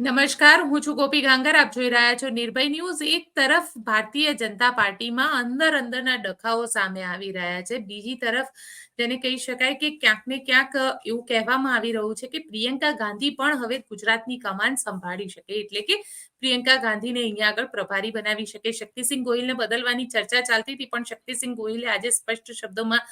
નમસ્કાર, હું છું ગોપી ગાંગર. આપ જોઈ રહ્યા છો નિર્ભય ન્યૂઝ. એક તરફ ભારતીય જનતા પાર્ટીમાં અંદરના ડખાઓ સામે આવી રહ્યા છે, બીજી તરફ જેને કહી શકાય કે ક્યાંક ને ક્યાંક એવું કહેવામાં આવી રહ્યું છે કે પ્રિયંકા ગાંધી પણ હવે ગુજરાતની કમાન સંભાળી શકે, એટલે કે પ્રિયંકા ગાંધીને અહીંયા આગળ પ્રભારી બનાવી શકે. શક્તિસિંહ ગોહિલને બદલવાની ચર્ચા ચાલતી હતી, પણ શક્તિસિંહ ગોહિલે આજે સ્પષ્ટ શબ્દોમાં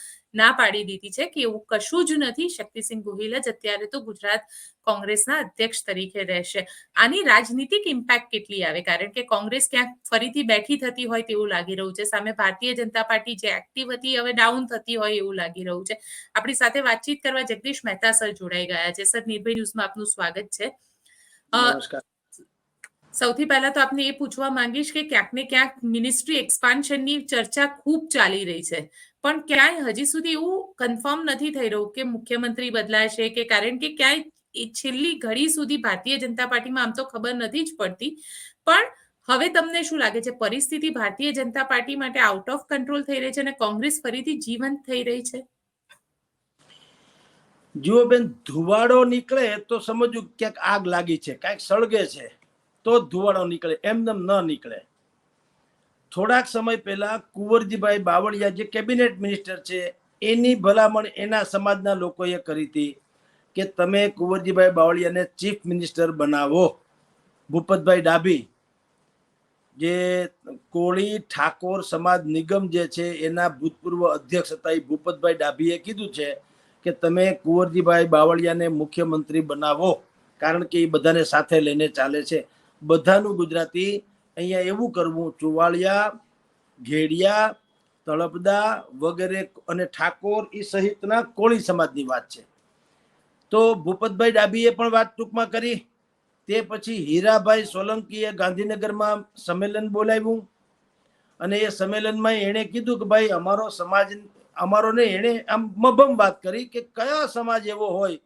ના પાડી દીધી છે કે એવું કશું જ નથી. શક્તિસિંહ ગોહિલ જ અત્યારે તો ગુજરાત કોંગ્રેસના અધ્યક્ષ તરીકે રહેશે. આની રાજનીતિક ઇમ્પેક્ટ કેટલી આવે, કારણ કે કોંગ્રેસ ક્યાંક ફરીથી બેઠી થતી હોય તેવું લાગી રહ્યું છે. સામે ભારતીય જનતા પાર્ટી જે એક્ટિવ હતી હવે ડાઉન થતી હોય એવું લાગી રહ્યું છે. આપણી સાથે વાતચીત કરવા જગદીશ મહેતા સર જોડાઈ ગયા છે. સર, નિર્ભય ન્યૂઝમાં આપનું સ્વાગત છે. સૌથી પહેલા તો આપને એ પૂછવા માંગીશ કે ક્યાંક ને ક્યાંક મિનિસ્ટ્રી એક્સપાન્શનની ચર્ચા ખૂબ ચાલી રહી છે, પણ ક્યાંય હજી સુધી એવું કન્ફર્મ નથી થઈ રહ્યું કે મુખ્યમંત્રી બદલાશે કે, કારણ કે ક્યાંય છેલ્લી ઘડી સુધી ભારતીય જનતા પાર્ટીમાં આમ તો ખબર નથી જ પડતી. પણ હવે તમને શું લાગે છે, પરિસ્થિતિ ભારતીય જનતા પાર્ટી માટે આઉટ ઓફ કંટ્રોલ થઈ રહી છે અને કોંગ્રેસ ફરીથી જીવંત થઈ રહી છે? જુઓ બેન, ધુવાડો નીકળે તો સમજવું ક્યાંક આગ લાગી છે, કાંઈક સળગે છે તો ધુવાડો નીકળે, એમનેમ ન નીકળે. થોડાક સમય પહેલા કુંવરજીભાઈ બાવળિયા જે કેબિનેટ મિનિસ્ટર છે એની ભલામણ એના સમાજના લોકોએ કરી હતી કે તમે કુંવરજીભાઈ બાવળિયાને ચીફ મિનિસ્ટર બનાવો. ભૂપતભાઈ ડાભી જે કોળી ઠાકોર સમાજ નિગમ જે છે એના ભૂતપૂર્વ અધ્યક્ષ હતા, એ ભૂપતભાઈ ડાભીએ કીધું છે કે તમે કુંવરજીભાઈ બાવળિયાને મુખ્યમંત્રી બનાવો, કારણ કે એ બધાને સાથે લઈને ચાલે છે. બધાનું ગુજરાતી અહીંયા એવું કરવું, ચુવાળિયા, ઘેડિયા, તળપદા વગેરે અને ઠાકોર એ સહિતના કોળી સમાજની વાત છે. તો ભૂપતભાઈ ડાભીએ પણ વાત ટૂંકમાં કરી. તે પછી હીરાભાઈ સોલંકીએ ગાંધીનગરમાં સંમેલન બોલાવ્યું અને એ સંમેલનમાં એણે કીધું કે ભાઈ અમારો સમાજ, અમારો ને એણે આમ મભમ વાત કરી કે કયા સમાજ એવો હોય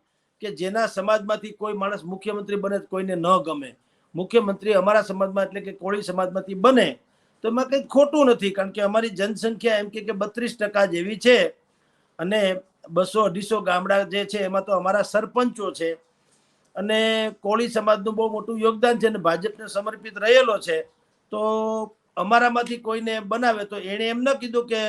કે જેના સમાજમાંથી કોઈ માણસ મુખ્યમંત્રી બને કોઈને ન ગમે. મુખ્યમંત્રી અમારા સમાજમાં એટલે કે કોળી સમાજમાંથી બને તો એમાં કંઈ ખોટું નથી, કારણ કે અમારી જનસંખ્યા એમ કે 32% જેવી છે અને 200-250 ગામડા જે છે એમાં તો અમારા સરપંચો છે અને કોળી સમાજનું બહુ મોટું યોગદાન છે અને ભાજપને સમર્પિત રહેલો છે. તો અમારામાંથી કોઈને બનાવે તો એણે એમ ન કીધું કે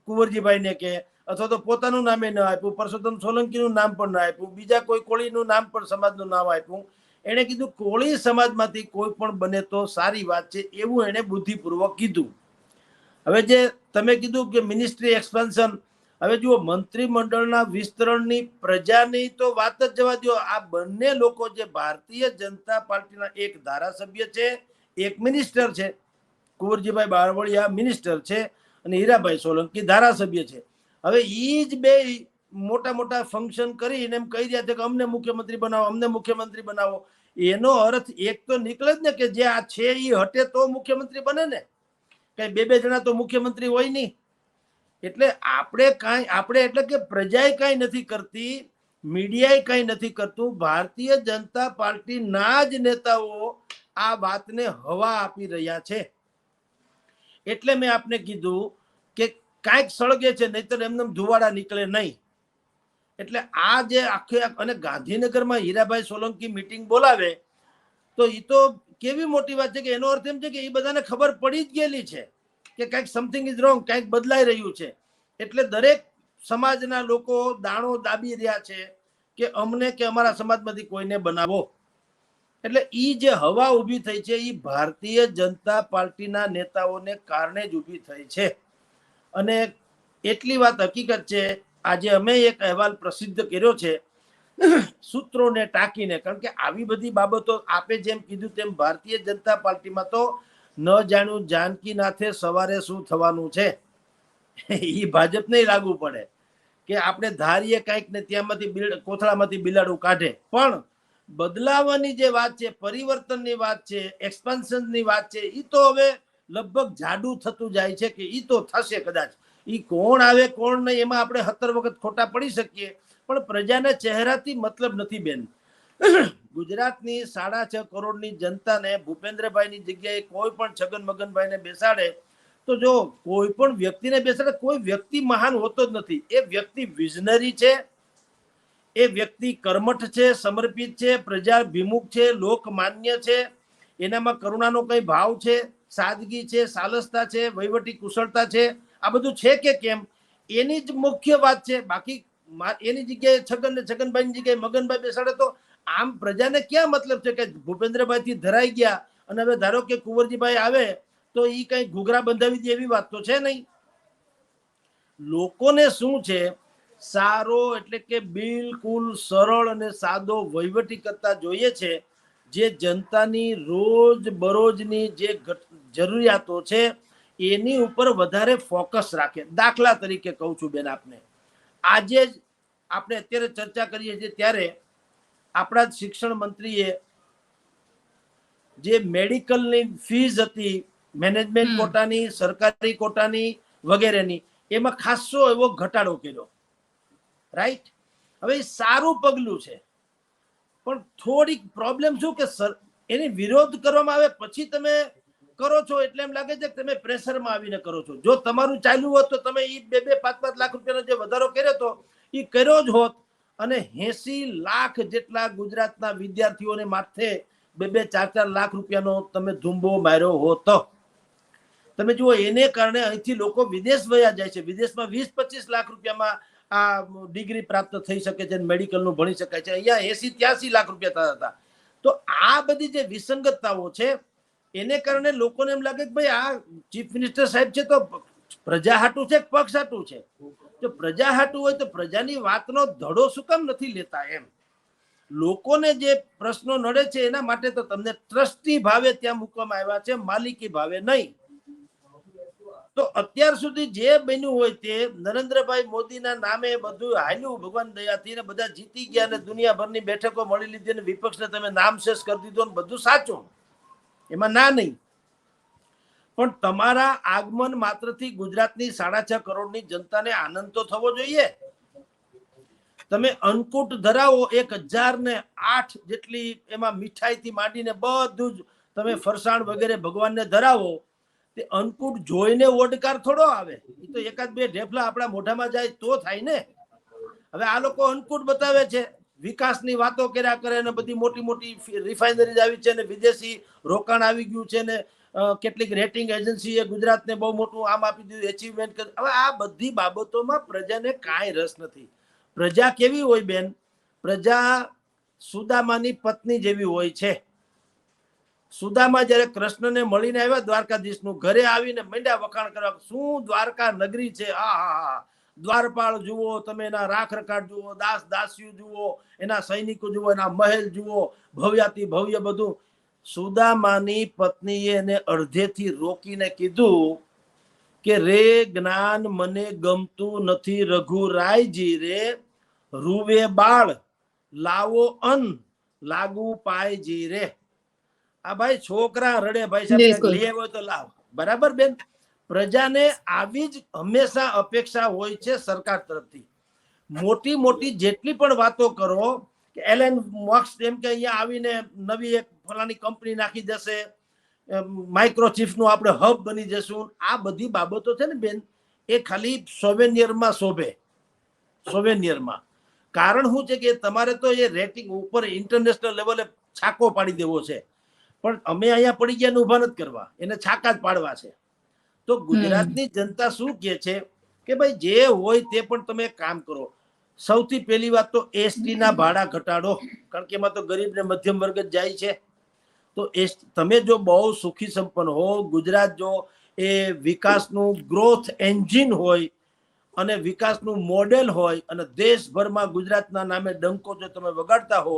કુંવરજીભાઈને કે, અથવા તો પોતાનું નામે ન આપ્યું, પરસોત્તમ સોલંકીનું નામ પણ ના આપ્યું, બીજા કોઈ કોળીનું નામ પણ સમાજનું નામ આપ્યું. એણે કીધું કોળી સમાજમાંથી કોઈ પણ બને તો સારી વાત છે, એવું એણે બુદ્ધિપૂર્વક કીધું. હવે જે તમે કીધું કે મિનિસ્ટ્રી એક્સપાન્શન, હવે જુઓ, મંત્રીમંડળના વિસ્તરણની પ્રજાની તો વાત જ જવા દો. આ બંને લોકો જે ભારતીય જનતા પાર્ટીના એક ધારાસભ્ય છે, એક મિનિસ્ટર છે, કુંવરજીભાઈ બાવળિયા મિનિસ્ટર છે અને હીરાભાઈ સોલંકી ધારાસભ્ય છે. હવે એ જ બે મોટા મોટા ફંક્શન કરીને એમ કહી રહ્યા છે કે અમને મુખ્યમંત્રી બનાવો, અમને મુખ્યમંત્રી બનાવો. એનો અર્થ એક તો નીકળે જ ને કે જે આ છે એ હટે તો મુખ્યમંત્રી બને ને, કઈ બે જણા તો મુખ્યમંત્રી હોય નહીં. એટલે આપણે એટલે કે પ્રજાએ કાંઈ નથી કરતી, મીડિયાએ કાંઈ નથી કરતું, ભારતીય જનતા પાર્ટીના જ નેતાઓ આ વાતને હવા આપી રહ્યા છે. એટલે મેં આપને કીધું કે કાંઈક સળગે છે, નહીતર એમને ધુવાડા નીકળે નહીં. એટલે આ જે આખે અને ગાંધીનગરમાં હીરાભાઈ સોલંકી મીટિંગ બોલાવે તો એ તો કેવી મોટી વાત છે કે એનો અર્થ એમ છે કે એ બધાને ખબર પડી જ ગયેલી છે કે કંઈક સમથિંગ ઇઝ રોંગ, કંઈક બદલાઈ રહ્યું છે. એટલે દરેક સમાજના લોકો દાણો દાબી રહ્યા છે કે અમને કે અમારા સમાજમાંથી કોઈને બનાવો. એટલે એ જે હવા ઊભી થઈ છે એ ભારતીય જનતા પાર્ટીના નેતાઓને કારણે જ ઊભી થઈ છે. અને એટલી વાત હકીકત છે, આજે અમે એક અહેવાલ પ્રસિદ્ધ કર્યો છે સૂત્રોને ટાંકીને, કારણ કે આવી બધી બાબતો આપે જેમ કીધું તેમ ભારતીય જનતા પાર્ટીમાં તો ન જાણ્યું જાનકીનાથે સવારે શું થવાનું છે એ ભાજપને લાગુ પડે કે આપણે ધારીએ કંઈક ને ત્યાંમાંથી કોથળામાંથી બિલાડું કાઢે. પણ બદલાવાની જે વાત છે, પરિવર્તનની વાત છે, એક્સપાન્શનની વાત છે, એ તો હવે લગભગ જાડું થતું જાય છે કે એ તો થશે કદાચ. એ કોણ આવે કોણ નહીં એમાં આપણે 17 વખત ખોટા પડી શકીએ, પણ પ્રજાના ચહેરાથી મતલબ નથી બેન. ગુજરાતની 6.5 કરોડની જનતાને ભૂપેન્દ્રભાઈની જગ્યાએ કોઈ પણ છગન મગનભાઈને બેસાડે તો જો કોઈ પણ વ્યક્તિને બેસાડે, કોઈ વ્યક્તિ મહાન હોતો જ નથી. એ વ્યક્તિ વિઝનરી છે, એ વ્યક્તિ કર્મઠ છે, સમર્પિત છે, પ્રજાભિમુખ છે, લોકમાન્ય છે, એનામાં કરુણાનો કઈ ભાવ છે, સાદગી છે, સાલસતા છે, વહીવટી કુશળતા છે, આ બધું છે કે કેમ, એની જ મુખ્ય વાત છે. બાકી એની જગ્યાએ છગન ને છગનભાઈની જગ્યાએ મગનભાઈ બેસાડે તો આમ પ્રજાને ક્યાં મતલબ છે કે ભૂપેન્દ્રભાઈ થી ધરાઈ ગયા અને હવે ધારો કે કુંવરજીભાઈ આવે તો એ કઈ ઘૂઘરા બંધાવી દે એવી વાત તો છે નહીં. લોકોને શું છે, સારો એટલે કે બિલકુલ સરળ અને સાદો વહીવટી કરતા જોઈએ છે, જે જનતાની રોજ બરોજની જે જરૂરિયાતો છે એની ઉપર વધારે ફોકસ રાખે. દાખલા તરીકે કહું છું બેન, આપને આજે જ આપણે અત્યારે ચર્ચા કરીએ છીએ ત્યારે આપણા શિક્ષણ મંત્રીએ જે મેડિકલની ફીસ હતી મેનેજમેન્ટ કોટાની, સરકારી કોટાની વગેરેની, એમાં ખાસો એવો ઘટાડો કર્યો. રાઈટ? હવે એ સારું પગલું છે, પણ થોડીક પ્રોબ્લેમ શું કે એની વિરોધ કરવામાં આવે પછી તમે કરો છો એટલે એમ લાગે છે કે તમે પ્રેશરમાં આવીને કરો છો. જો તમારું ચાલ્યું હોત તો તમે એ 2-5 લાખ રૂપિયાનો જે વધારો કર્યો હતો એ કર્યો જ હોત અને 80 લાખ જેટલા ગુજરાતના વિદ્યાર્થીઓને માથે 2-4 લાખ રૂપિયાનો તમે ધુંબો માર્યો હોત. તમે જુઓ, એને કારણે અહીંથી લોકો વિદેશ વયા જાય છે. વિદેશમાં 20-25 લાખ રૂપિયામાં આ ડિગ્રી પ્રાપ્ત થઈ શકે છે, મેડિકલનું ભણી શકાય છે. અહીંયા 80-83 લાખ રૂપિયા થતા હતા. તો આ બધી જે વિસંગતતાઓ છે એને કારણે લોકોને એમ લાગે કે ભાઈ આ ચીફ મિનિસ્ટર સાહેબ છે તો પ્રજા હાટું છે, પક્ષ હાટું છે. તો પ્રજા હાટું હોય તો પ્રજાની વાતનો ધડો શું કામ નથી લેતા? એમ લોકોને જે પ્રશ્નો નડે છે એના માટે તો તમને ટ્રસ્ટી ભાવે ત્યાં મૂકવામાં આવ્યા છે, માલિકી ભાવે નહીં. તો અત્યાર સુધી જે બન્યું હોય તે નરેન્દ્રભાઈ મોદીના નામે બધું હાલ્યું ભગવાન દયાથી, ને બધા જીતી ગયા ને દુનિયાભરની બેઠકો મળી લીધી ને વિપક્ષને તમે નામ શેષ કરી દીધો ને બધું સાચું, એમાં ના નહીં. પણ તમારા આગમન માત્રથી ગુજરાતની 6.5 કરોડની જનતાને આનંદ તો થવો જોઈએ. તમે અન્નકૂટ ધરાવો 1008 જેટલી, એમાં મીઠાઈથી માંડીને બધું જ તમે ફરસાણ વગેરે ભગવાનને ધરાવો, તે અન્નકૂટ જોઈને ઓડકાર થોડો આવે. એ તો 1-2 ઢેફલા આપણા મોઢામાં જાય તો થાય ને. હવે આ લોકો અન્નકૂટ બતાવે છે, વિકાસની વાતો કર્યા કરે ને બધી મોટી મોટી રિફાઇનરી આવી છે ને વિદેશી રોકાણ આવી ગયું છે ને કેટલીક રેટિંગ એજન્સીએ ગુજરાતને બહુ મોટું આમ આપી દીધું, એચિવમેન્ટ. હવે આ બધી બાબતોમાં પ્રજાને કાંઈ રસ નથી. પ્રજા કેવી હોય બેન? પ્રજા સુદામાની પત્ની જેવી હોય છે. સુદામા જયારે કૃષ્ણને મળીને આવ્યા દ્વારકાધીશનું, ઘરે આવીને મંડ્યા વખાણ કરવા, શું દ્વારકા નગરી છે, આ દ્વારપાળ જુઓ તમે, એના રાખ રખાટ જુઓ, દાસ દાસીઓ જુઓ, એના સૈનિકો જુઓ, એના મહેલ જુઓ, ભવ્યાતિ ભવ્ય બધું. સુદામાની પત્નીએ એને અડધેથી રોકીને કીધું કે રે જ્ઞાન મને ગમતું નથી રઘુરાયજી રે, રૂવે બાળ લાવો અન્ન લાગુ પાયજી રે. આ ભાઈ છોકરા રડે, ભાઈ સાહેબ લઈ આવ્યો તો લાવ. બરાબર બેન? પ્રજાને આવી જ હંમેશા અપેક્ષા હોય છે સરકાર તરફથી. મોટી મોટી જેટલી પણ વાતો કરો કે એલએન મોક્સ એમ કે અહીંયા આવીને નવી એક ફલાની કંપની નાખી જશે, માઇક્રોચિપ્સનું આપણે હબ બની જશું, આ બધી બાબતો છે ને બેન, એ ખાલી સોવેનિયરમાં શોભે. સોવેનિયરમાં કારણ શું છે કે તમારે તો એ રેટિંગ ઉપર ઇન્ટરનેશનલ લેવલે છાકો પાડી દેવો છે, પણ અમે અહીંયા પડી ગયા ઉભા નથી કરવા, એને છાકા જ પાડવા છે. તો ગુજરાતની જનતા શું કહે છે કે ભાઈ જે હોય તે પણ તમે કામ કરો. સૌથી પહેલી વાત તો એસટી ના ભાડા ઘટાડો, કારણ કે એમાં તો ગરીબ ને મધ્યમ વર્ગ જ જાય છે. તો તમે જો બહુ સુખી સંપન્ન હો, ગુજરાત જો એ વિકાસનું ગ્રોથ એન્જિન હોય અને વિકાસનું મોડેલ હોય અને દેશભરમાં ગુજરાતના નામે ડંકો જો તમે વગાડતા હો,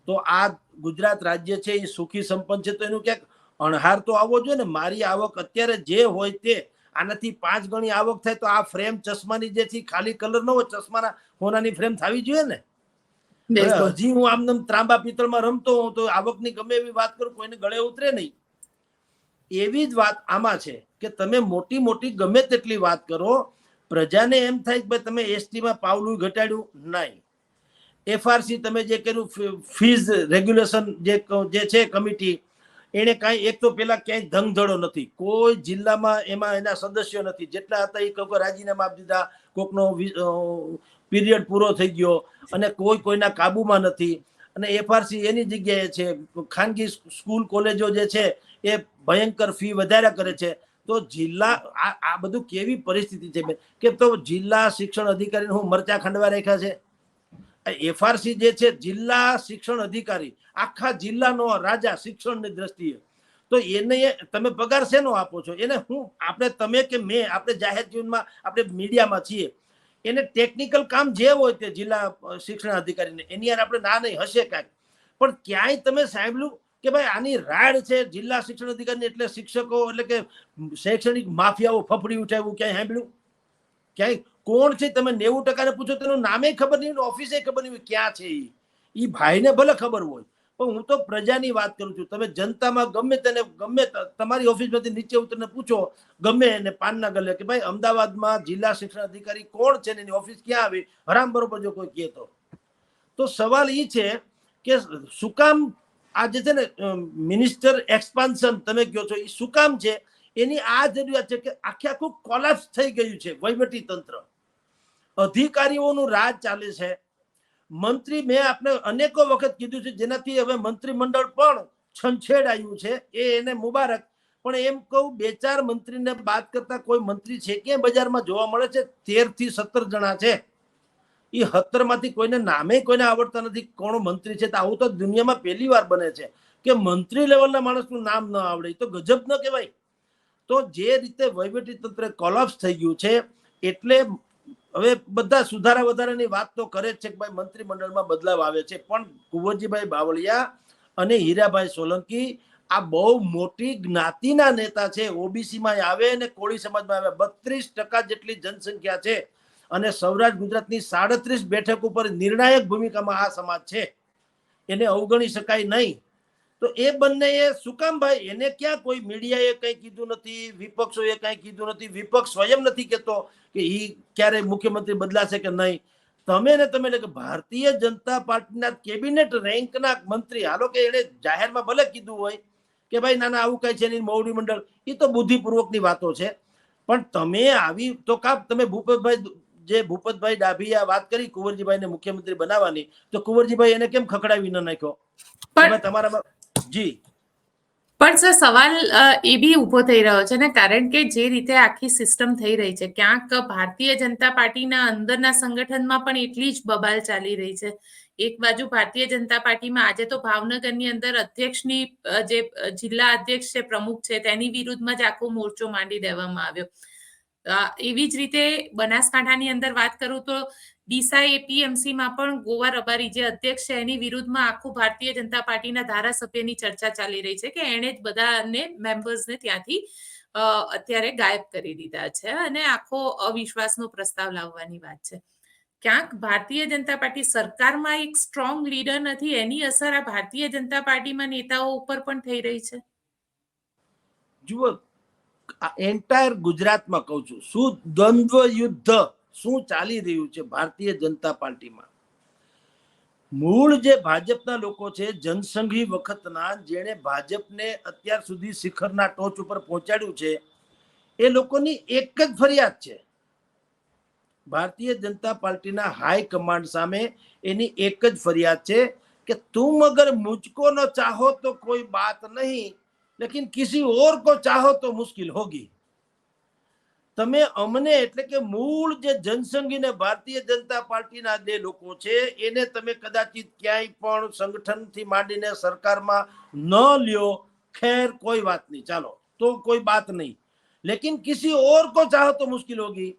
તો આ ગુજરાત રાજ્ય છે એ સુખી સંપન્ન છે. તો એનું ક્યાંક અણહાર તો આવવો જોઈએ ને. મારી આવક અત્યારે જે હોય તે, આનાથી 5 ગણી આવક થાય તો આ ફ્રેમ ચશ્માની જે છે ખાલી કલર ન હોય, ચશ્માના હોનાની ફ્રેમ થવી જોઈએ ને. હજી હું આમ ત્રાંબા પિત્તળમાં રમતો હોઉં તો આવકની ગમે એવી વાત કરું, કોઈને ગળે ઉતરે નહીં. એવી જ વાત આમાં છે કે તમે મોટી મોટી ગમે તેટલી વાત કરો, પ્રજાને એમ થાય કે ભાઈ તમે એસટીમાં પાવલું ઘટાડ્યું નહીં. એફઆરસી તમે જે કર્યું, ફીઝ રેગ્યુલેશન જે છે કમિટી, એને કાંઈ એક તો પેલા ક્યાંય ધંધડો નથી, કોઈ જિલ્લામાં એમાં એના સદસ્યો નથી. જેટલા હતા એ કોઈ રાજીનામા આપી દીધા, કોકનો પીરિયડ પૂરો થઈ ગયો અને કોઈના કાબુમાં નથી, અને એફઆરસી એની જગ્યાએ છે, ખાનગી સ્કૂલ કોલેજો જે છે એ ભયંકર ફી વધારે કરે છે. તો જિલ્લા આ બધું કેવી પરિસ્થિતિ છે કે તો જિલ્લા શિક્ષણ અધિકારીને હું મરચા ખંડવા રાખ્યા છે? એફઆરસી જે છે જિલ્લા શિક્ષણ અધિકારી, આખા જિલ્લાનો રાજા શિક્ષણની દ્રષ્ટિએ, તો એને તમે પગાર શેનો આપો છો એને? હું આપણે તમે કે મેં આપણે જાહેર જીવનમાં આપણે મીડિયામાં છીએ, એને ટેકનિકલ કામ જે હોય તે જિલ્લા શિક્ષણ અધિકારીને એની યાર આપણે ના નહીં હશે કાંઈક, પણ ક્યાંય તમે સાંભળ્યું કે ભાઈ આની રાડ છે જિલ્લા શિક્ષણ અધિકારી એટલે શિક્ષકો એટલે કે શૈક્ષણિક માફિયાઓ ફફડી ઉઠાવ્યું, ક્યાંય સાંભળ્યું? ક્યાંય કોણ છે તમે 90% ને પૂછો તેનું નામે ખબર નહીં, ઓફિસે ખબર નહીં ક્યાં છે. એ ભાઈને ભલે ખબર હોય, પણ હું તો પ્રજાની વાત કરું છું. તમે જનતામાં ગમે તેને ગમે તમારી ઓફિસમાંથી નીચે ઉતરીને પૂછો ગમે એને પાનના ગલે કે ભાઈ અમદાવાદમાં જિલ્લા શિક્ષણ અધિકારી કોણ છે ને એની ઓફિસ ક્યાં આવી, હરામ બરોબર જો કોઈ કહે તો સવાલ એ છે કે શું કામ આ જે છે ને મિનિસ્ટર એક્સપાન્શન તમે કહો છો એ શું કામ છે? એની આ જરૂરિયાત છે કે આખે આખું કોલેપ્સ થઈ ગયું છે વહીવટી તંત્ર, અધિકારીઓનું રાજ ચાલે છે. મંત્રી મેં આપણે અનેકો વખત કીધું છે જેનાથી હવે મંત્રીમંડળ પણ છંછેડાયું છે, એ એને મુબારક. પણ એમ કહું 2-4 મંત્રીને બાદ કરતા કોઈ મંત્રી છે કે બજારમાં જોવા મળે છે? 13 થી 17 જણા છે. એ 17 માંથી કોઈને નામે કોઈને આવડતા નથી કોણ મંત્રી છે. તો આવું તો દુનિયામાં પહેલી વાર બને છે કે મંત્રી લેવલના માણસનું નામ ન આવડે, તો ગજબ ન કહેવાય? તો જે રીતે વહીવટી તંત્ર કોલેપ્સ થઈ ગયું છે એટલે હવે બધા સુધારા વધારાની વાત તો કરે જ છે કે ભાઈ મંત્રીમંડળમાં બદલાવ આવે છે, પણ કુંવરજીભાઈ બાવળિયા અને હીરાભાઈ સોલંકી આ બહુ મોટી જ્ઞાતિના નેતા છે. ઓબીસીમાં આવે અને કોળી સમાજમાં આવે, 32% જેટલી જનસંખ્યા છે અને સૌરાષ્ટ્ર ગુજરાતની 37 બેઠક ઉપર નિર્ણાયક ભૂમિકામાં આ સમાજ છે, એને અવગણી શકાય નહીં. તો એ બંને એ શું કામ ભાઈ? એને ક્યાં કોઈ મીડિયાએ કઈ કીધું નથી, વિપક્ષોએ કઈ કીધું નથી, વિપક્ષ સ્વયં નથી કહેતો કે ઈ ક્યારે મુખ્યમંત્રી બદલાશે કે નહીં. તમે ને તમે એટલે કે ભારતીય જનતા પાર્ટીના કેબિનેટ રેન્કના મંત્રી, હાલો કે એને જાહેરમાં ભલે કીધું હોય કે ભાઈ ના આવું કઈ છે નહીં મોવડી મંડળ, એ તો બુદ્ધિપૂર્વકની વાતો છે, પણ તમે આવી તો કાપ તમે ભૂપતભાઈ ડાભીએ વાત કરી કુંવરજીભાઈને મુખ્યમંત્રી બનાવવાની, તો કુંવરજીભાઈ એને કેમ ખખડાવી ન નાખ્યો? તમારા જી પણ સર સવાલ એ બી ઉભો થઈ રહ્યો છે ને, કારણ કે જે રીતે આખી સિસ્ટમ થઈ રહી છે, ક્યાંક ભારતીય જનતા પાર્ટીના અંદરના સંગઠનમાં પણ એટલી જ બબાલ ચાલી રહી છે. એક બાજુ ભારતીય જનતા પાર્ટીમાં આજે તો ભાવનગરની અંદર અધ્યક્ષની જે જિલ્લા અધ્યક્ષ છે, પ્રમુખ છે, તેની વિરુદ્ધમાં જ આખો મોરચો માંડી દેવામાં આવ્યો. એવી જ રીતે બનાસકાંઠાની અંદર વાત કરું તો ડીસા એપીએમસીમાં પણ ગોવા રબારી જે અધ્યક્ષ છે એની વિરુદ્ધમાં આખું ભારતીય જનતા પાર્ટીના ધારાસભ્યની ચર્ચા ચાલી રહી છે કે એણે જ બધાને મેમ્બર્સને ત્યાંથી અત્યારે ગાયબ કરી દીધા છે અને આખો અવિશ્વાસનો પ્રસ્તાવ લાવવાની વાત છે. ક્યાંક ભારતીય જનતા પાર્ટી સરકારમાં એક સ્ટ્રોંગ લીડર નથી, એની અસર આ ભારતીય જનતા પાર્ટીમાં નેતાઓ ઉપર પણ થઈ રહી છે. જુઓ, એન્ટાયર ગુજરાતમાં કહું છું, શું દ્વંદ્વ યુદ્ધ શું ચાલી રહ્યું છે ભારતીય જનતા પાર્ટીમાં. મૂળ જે ભાજપના લોકો છે, જનસંઘી વખતના, જેણે ભાજપને અત્યાર સુધી શિખરના ટોચ ઉપર પહોંચાડ્યું છે, એ લોકોની એક જ ફરિયાદ છે ભારતીય જનતા પાર્ટીના હાઈ કમાન્ડ સામે. એની એક જ ફરિયાદ છે કે તુમ અગર મુझको ન ચાહો તો કોઈ બાત નહીં, લેકિન કિસી ઓર કો ચાહો તો મુશ્किल होगी. તમે અમને એટલે કે મૂળ જે જનસંઘી ને ભારતીય જનતા પાર્ટીના જે લોકો છે એને તમે કદાચિત ક્યાંય પણ સંગઠનથી માંડીને સરકારમાં ન લ્યો, ખેર કોઈ વાત નહીં, ચાલો તો કોઈ બાત નહીં, લેકિન કિસી ઓર કો ચાહો તો મુશ્किल होगी.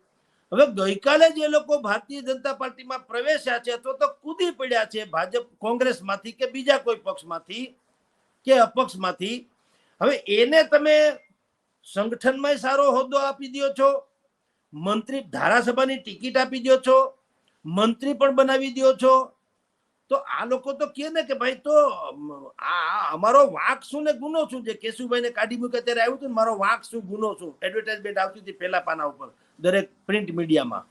હવે ગઈકાલે જે લોકો ભારતીય જનતા પાર્ટીમાં પ્રવેશ્યા છે અથવા તો કૂદી પડ્યા છે ભાજપ કોંગ્રેસમાંથી કે બીજા કોઈ પક્ષમાંથી કે અપક્ષમાંથી, હવે એને તમે સંગઠનમાં સારો હોદ્દો આપી દો છો, મંત્રી ધારાસભાની ટિકિટ આપી દો છો, મંત્રી પણ બનાવી દો છો, તો આ લોકો તો કહે ને કે ભાઈ તો આ અમારો વાંક શું ને ગુનો શું છે. કેશુભાઈને કાઢી મૂકે ત્યારે આવ્યું હતું ને મારો વાંક શું ગુનો શું, એડવર્ટાઇઝમેન્ટ આવતી હતી પહેલા પાના ઉપર દરેક પ્રિન્ટ મીડિયામાં.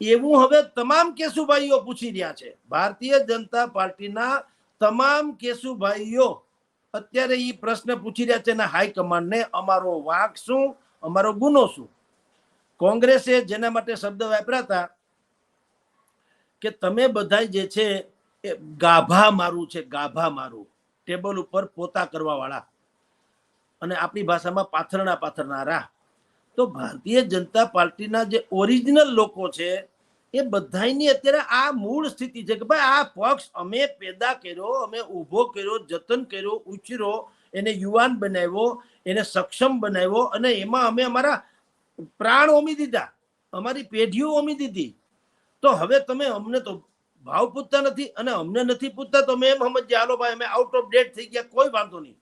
એવું હવે તમામ કેશુભાઈઓ પૂછી રહ્યા છે. ભારતીય જનતા પાર્ટીના તમામ કેશુભાઈઓ અત્યારે એ પ્રશ્ન પૂછી રહ્યા છે હાઈકમાન્ડને, અમારો વાંક શું, અમારો ગુનો શું. કોંગ્રેસે જેના માટે શબ્દ વાપર્યા હતા કે તમે બધા જે છે એ ગાભા મારું છે, ગાભા મારું, ટેબલ ઉપર પોતા કરવા વાળા, અને આપણી ભાષામાં પાથરનારા. તો ભારતીય જનતા પાર્ટીના જે ઓરિજિનલ લોકો છે એ બધાની અત્યારે આ મૂળ સ્થિતિ છે કે ભાઈ આ પક્ષ અમે પેદા કર્યો, અમે ઊભો કર્યો, જતન કર્યો, ઉછર્યો, એને યુવાન બનાવ્યો, એને સક્ષમ બનાવ્યો, અને એમાં અમે અમારા પ્રાણ ઓમી દીધા, અમારી પેઢીઓ ઓમી દીધી. તો હવે તમે અમને તો ભાવ પૂછતા નથી અને અમને નથી પૂછતા, તો અમે એમ સમજીએ હાલો ભાઈ અમે આઉટ ઓફ ડેટ થઈ ગયા, કોઈ વાંધો નહીં.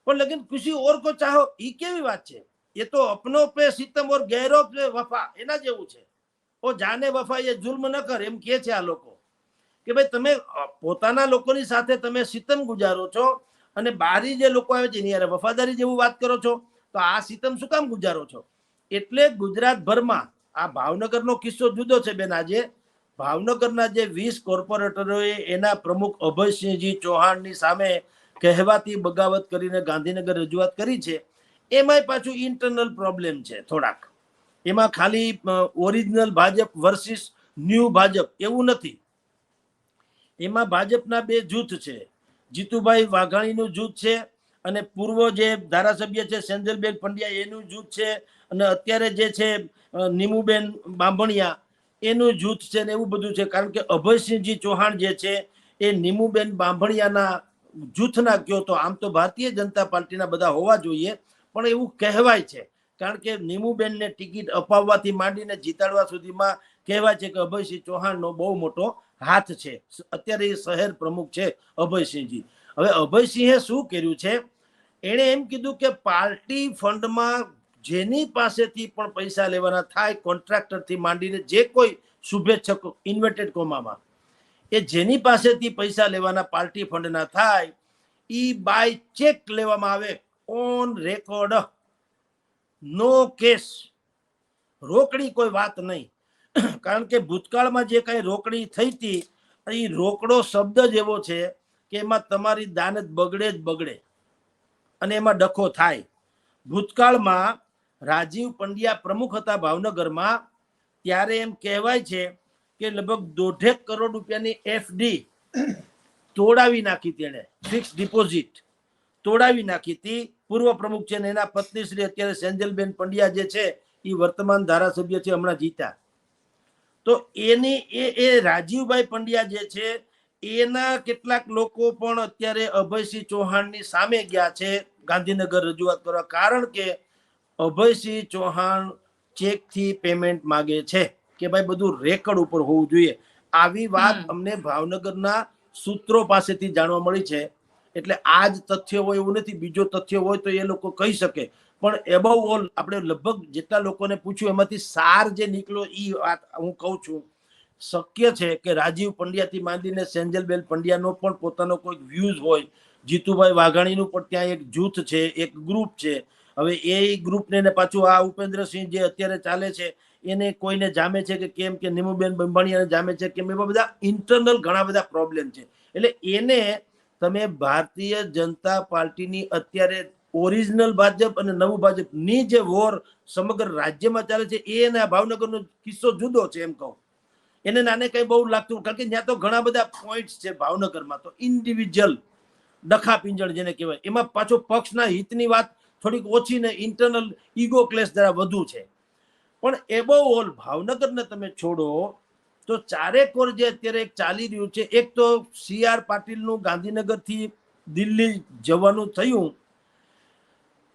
પણ લેકિન ખુશી ઓર કો ચાહો, એ કેવી વાત છે? એ તો અપનો પે સિતમ ઓર ગેરો પે વફા, એના જેવું છે. ઓ જાને વફા એ જુલ્મ ન કર, એમ કે છે આ લોકો કે ભાઈ તમે પોતાના લોકોની સાથે તમે સિતમ ગુજારો છો અને બારી જે લોકો આવે છે એની યાર વફાદારી જેવું વાત કરો છો, તો આ સિતમ શું કામ ગુજારો છો? એટલે ગુજરાતભરમાં આ ભાવનગરનો કિસ્સો જુદો છે બેન. આજે ભાવનગરના જે 20 કોર્પોરેટરોએ એના પ્રમુખ અભયસિંહજી ચૌહાણની સામે કહેવાતી બગાવત કરીને ગાંધીનગર રજૂઆત કરી છે. એમાંય પાછું ઇન્ટરનલ પ્રોબ્લેમ છે થોડાક. એમાં ખાલી original Bhajap versus new Bhajap એવું નથી. એમાં ભાજપના બે જૂથ છે, જીતુભાઈ વાઘાણીનું જૂથ છે અને પૂર્વ જે ધારાસભ્ય છે સેન્જલબેન પંડ્યા એનું જૂથ છે, અને અત્યારે જે છે નીમુબેન બાંભણિયા એનું જૂથ છે ને એવું બધું છે. કારણ કે અભયસિંહજી ચૌહાણ જે છે એ નીમુબેન બાંભણિયાના જૂથના કયો તો આમ તો ભારતીય જનતા પાર્ટીના બધા હોવા જોઈએ, પણ એવું કહેવાય છે. કારણ કે નીમુબેનને ટિકિટ અપાવવાથી માંડીને જીતાડવા સુધીમાં કહેવાય છે કે અભયસિંહ ચૌહાણનો બહુ મોટો હાથ છે. અત્યારે એ શહેર પ્રમુખ છે અભયસિંહજી. હવે અભયસિંહે શું કર્યું છે, એણે એમ કીધું કે પાર્ટી ફંડમાં જેની પાસેથી પણ પૈસા લેવાના થાય, કોન્ટ્રાક્ટરથી માંડીને જે કોઈ શુભેચ્છકો ઇન્વર્ટેડ કોમામાં, એ જેની પાસેથી પૈસા લેવાના પાર્ટી ફંડના થાય, ઈ બાય ચેક લેવામાં આવે, ઓન રેકોર્ડ, નો કેસ, રોકડી કોઈ વાત નહીં. કારણ કે ભૂતકાળમાં જે કઈ રોકડી થઈ હતી એ રોકડો શબ્દ જ એવો છે કે એમાં તમારી દાનત બગડે જ બગડે અને એમાં ડખો થાય. ભૂતકાળમાં રાજીવ પંડ્યા પ્રમુખ હતા ભાવનગરમાં, ત્યારે એમ કહેવાય છે કે લગભગ 1.5 કરોડ રૂપિયાની એફડી તોડાવી નાખી, તેણે ફિક્સ ડિપોઝિટ તોડાવી નાખી હતી. પૂર્વ પ્રમુખ છે ને એના પત્ની શ્રી અત્યારે સેન્જલબેન પંડ્યા જે છે એ વર્તમાન ધારાસભ્ય છે, હમણાં જીતા. તો એની એ રાજીવભાઈ પંડ્યા જે છે એના કેટલાક લોકો પણ અત્યારે અભયસિંહ ચૌહાણની સામે ગયા છે ગાંધીનગર રજૂઆત કરવા. કારણ કે અભયસિંહ ચૌહાણ ચેકથી પેમેન્ટ માગે છે કે ભાઈ બધું રેકર્ડ ઉપર હોવું જોઈએ. આવી વાત અમને ભાવનગરના સૂત્રો પાસેથી જાણવા મળી છે. એટલે આ જ તથ્ય હોય એવું નથી, બીજો તથ્ય હોય તો એ લોકો કહી શકે. પણ એબવ ઓલ આપણે લગભગ જેટલા લોકોને પૂછ્યું એમાંથી સાર જે નીકળ્યો એ વાત હું કહું છું. શક્ય છે કે રાજીવ પંડ્યાથી માંડીને સેન્જલબેન પંડ્યાનો પણ પોતાનો કોઈક વ્યૂઝ હોય, જીતુભાઈ વાઘાણીનું પણ ત્યાં એક જૂથ છે, એક ગ્રુપ છે. હવે એ ગ્રુપને પાછું આ ઉપેન્દ્રસિંહ જે અત્યારે ચાલે છે એને કોઈને જામે છે કે કેમ, કે નીમુબેન બંબાણીયાને જામે છે કેમ, એવા બધા ઇન્ટરનલ ઘણા બધા પ્રોબ્લેમ છે. એટલે એને તમે ભારતીય જનતા પાર્ટીની અત્યારે ઓરિજિનલ ભાજપ અને નવું ભાજપની જે વોર સમગ્ર રાજ્યમાં ચાલે છે એના ભાવનગરનો કિસ્સો જુદો છે એમ કહું. એને નાને કઈ બહુ લાગતું, કારણ કે ત્યાં તો ઘણા બધા પોઈન્ટ્સ છે ભાવનગરમાં, તો ઇન્ડિવિજ્યુઅલ ડખા પિંજણ જેને કહેવાય, એમાં પાછો પક્ષના હિતની વાત થોડીક ઓછી ને ઇન્ટરનલ ઈગો ક્લેશ જરા વધુ છે. પણ એબવ ઓલ ભાવનગરને તમે છોડો તો ચારેક ઓર જે અત્યારે એક ચાલી રહ્યું છે, એક તો CR પાટીલનું ગાંધીનગરથી દિલ્હી જવાનું થયું.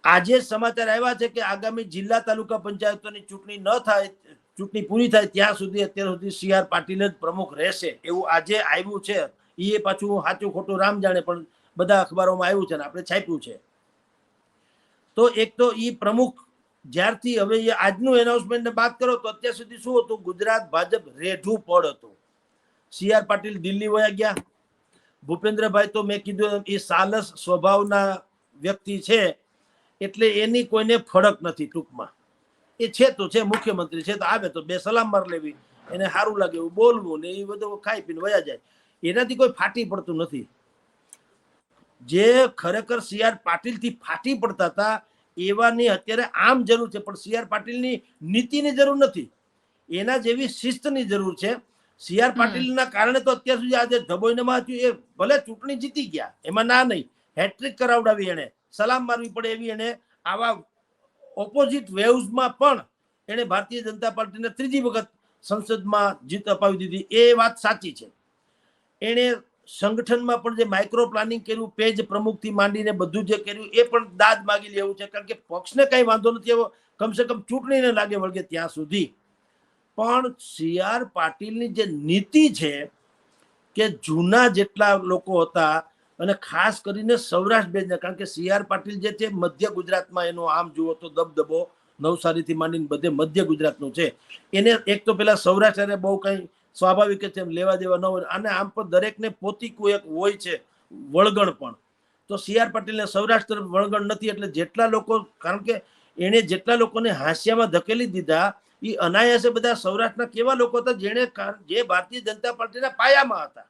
આજે સમાચાર આવ્યા છે કે આગામી જિલ્લા તાલુકા પંચાયતોની ચૂંટણી ન થાય, ચૂંટણી પૂરી થાય ત્યાં સુધી અત્યાર સુધી CR પાટીલ જ પ્રમુખ રહેશે એવું આજે આવ્યું છે. એ પાછું સાચું ખોટું રામ જાણે, પણ બધા અખબારોમાં આવ્યું છે ને આપણે છાપ્યું છે. તો એક તો એ પ્રમુખ જ્યારથી હવે આજનું એનાઉન્સમેન્ટ ને વાત કરો તો અત્યાર સુધી શું હતું, ગુજરાત ભાજપ રેઢું પડ હતું. CR પાટીલ દિલ્હી વયા ગયા. ભૂપેન્દ્રભાઈ તો મેં કીધું એ સાલસ સ્વભાવના વ્યક્તિ છે, એટલે એની કોઈને ફરક નથી. ટૂંકમાં એ છે તો છે, મુખ્યમંત્રી છે તો આવે તો બે સલામ માર લેવી, એને સારું લાગે એવું બોલવું ને એ બધું ખાઈ પીને વયા જાય. એનાથી કોઈ ફાટી પડતું નથી. જે ખરેખર CR પાટીલથી ફાટી પડતા હતા એવાની અત્યારે આમ જરૂર છે, પણ CR પાટીલની નીતિની જરૂર નથી, એના જેવી શિસ્તની જરૂર છે. સી.આર. પાટીલના કારણે તો અત્યાર સુધી આજે ધબોઈનામાં થયું, એ ભલે ચૂંટણી જીતી ગયા, એમાં ના નહીં, હેટ્રિક કરાવડાવી, એને સલામ મારવી પડે એવી એને આવા ઓપોઝિટ વેવ્સમાં પણ એને ભારતીય જનતા પાર્ટીને ત્રીજી વખત સંસદમાં જીત અપાવી દીધી. એ વાત સાચી છે. એને સંગઠનમાં પણ જે માઇક્રો પ્લાનિંગ કર્યું, પેજ પ્રમુખથી માંડીને બધું જે કર્યું, એ પણ દાદ માગી લેવું છે, કારણ કે પક્ષને કઈ વાંધો નથી એવો, કમસે કમ ચૂંટણીને લાગે વળગે ત્યાં સુધી. પણ સી.આર. પાટીલની જે નીતિ છે કે જૂના જેટલા લોકો હતા, અને ખાસ કરીને સૌરાષ્ટ્ર બેઝના, કારણ કે સી.આર. પાટીલ જે છે મધ્ય ગુજરાતમાં એનો આમ જુઓ તો દબદબો નવસારીથી માંડીને બધે મધ્ય ગુજરાતનું છે. એને એક તો પેલા સૌરાષ્ટ્ર બહુ કઈ સ્વાભાવિક છે લેવા દેવા ન હોય, અને આમ પણ દરેકને પોતીકું એક હોય છે વળગણ પણ. તો સી.આર. પાટીલને સૌરાષ્ટ્ર તરફ વળગણ નથી, એટલે જેટલા લોકો, કારણ કે એને જેટલા લોકોને હાંસિયામાં ધકેલી દીધા, એ અનાયાસે બધા સૌરાષ્ટ્રના કેવા લોકો હતા જે ભારતીય જનતા પાર્ટીના પાયામાં હતા.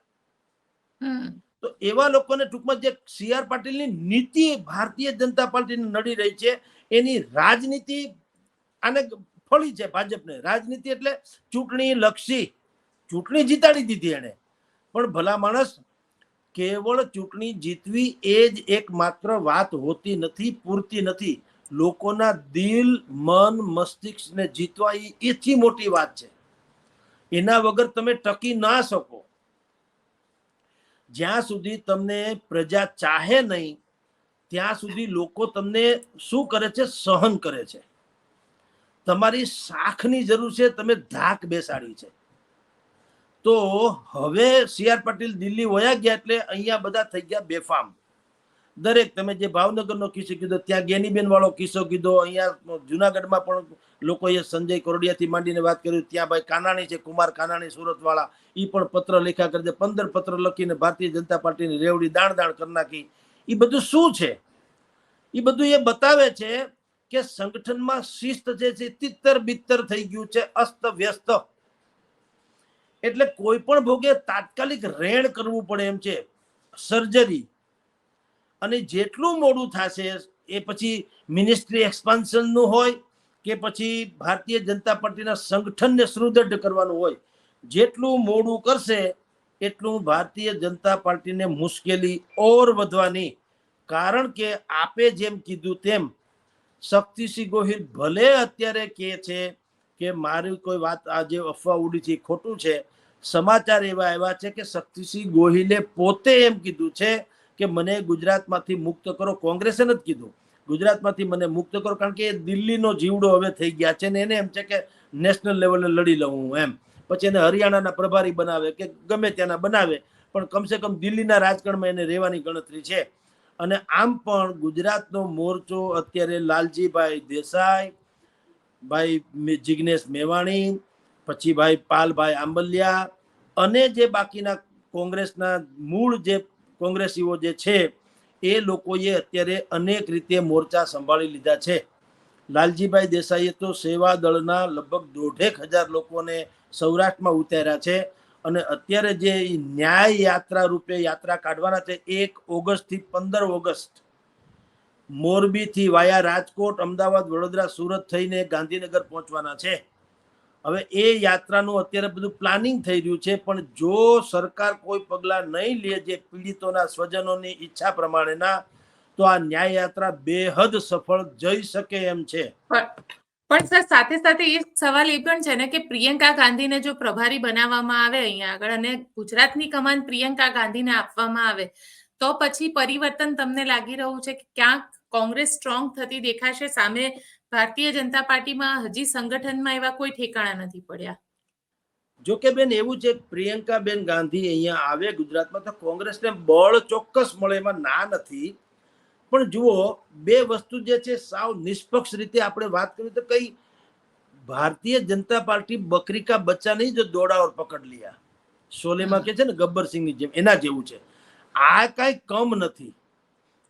તો એવા લોકોને ટૂંકમાં જે સી.આર. પાટીલની નીતિ ભારતીય જનતા પાર્ટીને નડી રહી છે, એની રાજનીતિ આને ફળી છે ભાજપને. રાજનીતિ એટલે ચૂંટણી લક્ષી, ચૂંટણી જીતાડી દીધી એને, પણ ભલા માણસ કેવળ ચૂંટણી જીતવી એ જ એકમાત્ર વાત હોતી નથી, પૂરતી નથી. લોકોના દિલ, મન, મસ્તિષ્કને જીતવા એથી મોટી વાત છે. એના વગર તમે ટકી ના શકો. જ્યાં સુધી તમને પ્રજા ચાહે નહીં, ત્યાં સુધી લોકો તમને શું કરે છે? સહન કરે છે. તમારી શાખની જરૂર છે, તમે ધાક બેસાડી છે. તો હવે સી.આર. પાટીલ દિલ્હી વયા ગયા એટલે અહીંયા બધા થઈ ગયા બેફામ. દરેક, તમે જે ભાવનગરનો કિસ્સો કીધો, ત્યાં ગેનીબેન વાળો કિસ્સો કીધો, અહીંયા જુનાગઢમાં પણ લોકોએ સંજય કોરડિયાથી માંડીને વાત કરી, ત્યાં ભાઈ કાનાણી છે, કુમાર કાનાણી સુરત વાળા, એ પણ પત્ર લખ્યા કરી દે, 15 પત્ર લખીને ભારતીય જનતા પાર્ટીની રેવડી દાણ કરી નાખી. એ બધું શું છે? એ બધું એ બતાવે છે કે સંગઠનમાં શિસ્ત જે છે તિત્તર બિત્તર થઈ ગયું છે, અસ્ત વ્યસ્ત. એટલે કોઈ પણ ભોગે તાત્કાલિક રેણ કરવું પડે એમ છે, સર્જરી. અને જેટલું મોડું થશે એ પછી મિનિસ્ટ્રી એક્સપાન્શનનું હોય કે પછી ભારતીય જનતા પાર્ટીના સંગઠનને સુદૃઢ કરવાનું હોય, જેટલું મોડું કરશે એટલું ભારતીય જનતા પાર્ટીને મુશ્કેલી ઓર વધવાની. કારણ કે આપે જેમ કીધું તેમ શક્તિસિંહ ગોહિલ ભલે અત્યારે કહે છે કે મારી કોઈ વાત આ જે અફવા ઉડી છે ખોટું છે, સમાચાર એવા આવ્યા છે કે શક્તિસિંહ ગોહિલે પોતે એમ કીધું છે કે મને ગુજરાતમાંથી મુક્ત કરો. કોંગ્રેસે નથી કીધું, ગુજરાતમાંથી મને મુક્ત કરો, કારણ કે એ દિલ્હીનો જીવડો હવે થઈ ગયા છે ને એને એમ છે કે નેશનલ લેવલે લડી લઉં હું એમ. પછી એને હરિયાણાના પ્રભારી બનાવે કે ગમે ત્યાંના બનાવે, પણ કમસે કમ દિલ્હીના રાજકારણમાં એને રહેવાની ગણતરી છે. અને આમ પણ ગુજરાતનો મોરચો અત્યારે લાલજીભાઈ દેસાઈ, ભાઈ જિગ્નેશ મેવાણી, પછી ભાઈ પાલભાઈ આંબલિયા, અને જે બાકીના કોંગ્રેસના મૂળ જે કોંગ્રેસીઓ જે છે એ લોકોએ અત્યારે અનેક રીતે મોરચા સંભાળી લીધા છે. લાલજીભાઈ દેસાઈએ તો સેવા દળના લગભગ 1,500 લોકોને સૌરાષ્ટ્રમાં ઉતાર્યા છે. અને અત્યારે જે ન્યાય યાત્રા રૂપે યાત્રા કાઢવાના છે 1 ઓગસ્ટથી 15 ઓગસ્ટ, મોરબીથી વાયા રાજકોટ, અમદાવાદ, વડોદરા, સુરત થઈને ગાંધીનગર પહોંચવાના છે. હવે એ યાત્રાનું અત્યારે બધું પ્લાનિંગ થઈ રહ્યું છે, પણ જો સરકાર કોઈ પગલા નહીં લે જે પીડિતોના સ્વજનોની ઈચ્છા પ્રમાણેના, તો આ ન્યાય યાત્રા બેહદ સફળ જઈ શકે એમ છે. પણ સર, સાથે સાથે એ સવાલ એ પણ છે ને કે પ્રિયંકા ગાંધીને જો પ્રભારી બનાવવામાં આવે અહીંયા આગળ અને ગુજરાતની કમાન પ્રિયંકા ગાંધીને આપવામાં આવે, તો પછી પરિવર્તન તમને લાગી રહ્યું છે કે ક્યાંક કોંગ્રેસ સ્ટ્રોંગ થતી દેખાશે સામે ભારતીય જનતા પાર્ટીમાં હજી સંગઠનમાં એવા કોઈ ઠેકાણા નથી પડ્યા? જો કે બેન એવું છે, પ્રિયંકાબેન ગાંધી અહીંયા આવે ગુજરાતમાં તો કોંગ્રેસને બળ ચોક્કસ મળે, એમાં ના નથી. પણ જુઓ, બે વસ્તુ જે છે સાવ નિષ્પક્ષ રીતે આપણે વાત કરીએ તો કઈ ભારતીય જનતા પાર્ટી બકરી કા બચ્ચા નહીં જો દોડા ઓર પકડ लिया, શોલેમાં કે છે ને ગબ્બરસિંહની જેમ, એના જેવું છે. આ કઈ કમ નથી.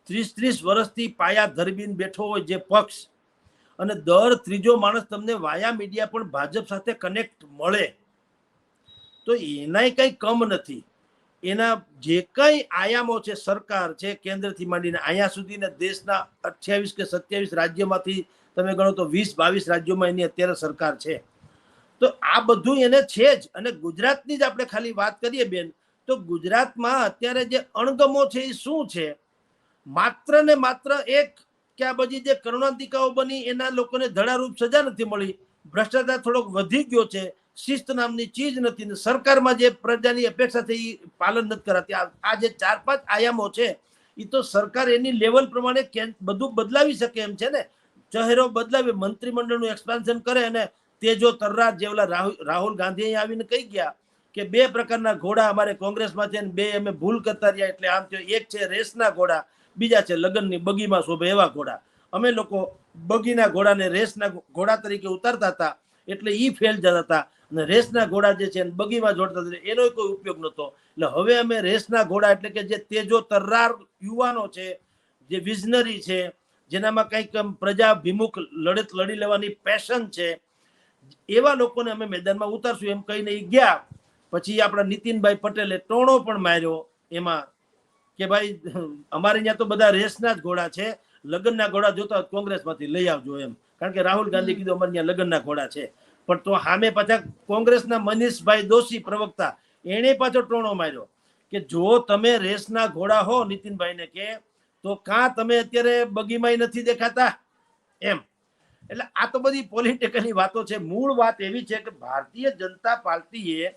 30 વર્ષથી પાયા ધરબીને બેઠો હોય જે પક્ષ, અને દર ત્રીજો માણસ તમને વાયા મીડિયા પણ ભાજપ સાથે કનેક્ટ મળે, તો એનાય કઈ કમ નથી. એના જે કઈ આયામો છે, સરકાર છે કેન્દ્રથી માંડીને અહીંયા સુધીને દેશના 28 કે 27 રાજ્યોમાંથી તમે ગણો તો 20-22 રાજ્યોમાં એની અત્યારે સરકાર છે. તો આ બધું એને છે જ. અને ગુજરાતની જ આપણે ખાલી વાત કરીએ બેન, તો ગુજરાતમાં અત્યારે જે અણગમો છે એ શું છે? માત્ર ને માત્ર એક કે આ બધી જે કરુણાંતિકાઓ બની એના લોકોને ધડારૂપ સજા નથી મળી, ભ્રષ્ટાચાર થોડોક વધી ગયો છે, શિસ્ત નામની ચીજ નથી, ને સરકારમાં જે પ્રજાની અપેક્ષા છે એ પાલન નથી કરાતી. આ જે 4-5 આયામો છે એ તો સરકાર એની લેવલ પ્રમાણે બધું બદલાવી શકે એમ છે ને. ચહેરો બદલાવે, મંત્રીમંડળનું એક્સપાન્શન કરે, અને તેજો તર્રાર જેવલા રાહુલ ગાંધી અહીં આવીને કહી ગયા કે 2 પ્રકારના ઘોડા અમારે કોંગ્રેસમાં છે, 2 અમે ભૂલ કરતા રહ્યા એટલે આમ થયું. એક છે રેસના ઘોડા, બીજા છે લગ્નની બગીમાં શોભે એવા ઘોડા. અમે લોકો બગીના ઘોડાને રેસના ઘોડા તરીકે ઉતારતા હતા એટલે ઈ ફેલ જતા હતા, અને રેસના ઘોડા જે છે બગીમાં જોડતા હતા એનો કોઈ ઉપયોગ નહોતો. એટલે હવે અમે રેસના ઘોડા એટલે કે જે તેજો તર્રાર યુવાનો છે, જે વિઝનરી છે, જેનામાં કંઈક પ્રજાભિમુખ લડત લડી લેવાની પેશન છે, એવા લોકોને અમે મેદાનમાં ઉતારશું એમ કહીને એ ગયા. પછી આપણા નીતિનભાઈ પટેલે ટોણો પણ માર્યો એમાં કે ભાઈ અમારે અહીંયા તો બધા રેસના જ ઘોડા છે, લગ્નના ઘોડા જોતા કોંગ્રેસમાંથી લઈ આવજો એમ. કારણ કે રાહુલ ગાંધી કીધું અમારે અહીંયા લગ્નના ઘોડા છે. પણ તો સામે પાછા કોંગ્રેસના મનીષભાઈ દોશી પ્રવક્તા, એણે પાછો ટોણો માર્યો કે જો તમે રેસના ઘોડા હો, નીતિનભાઈને કે તો કાં તમે અત્યારે બગીમાં નથી દેખાતા એમ. એટલે આ તો બધી પોલિટિકલની વાતો છે. મૂળ વાત એવી છે કે ભારતીય જનતા પાર્ટીએ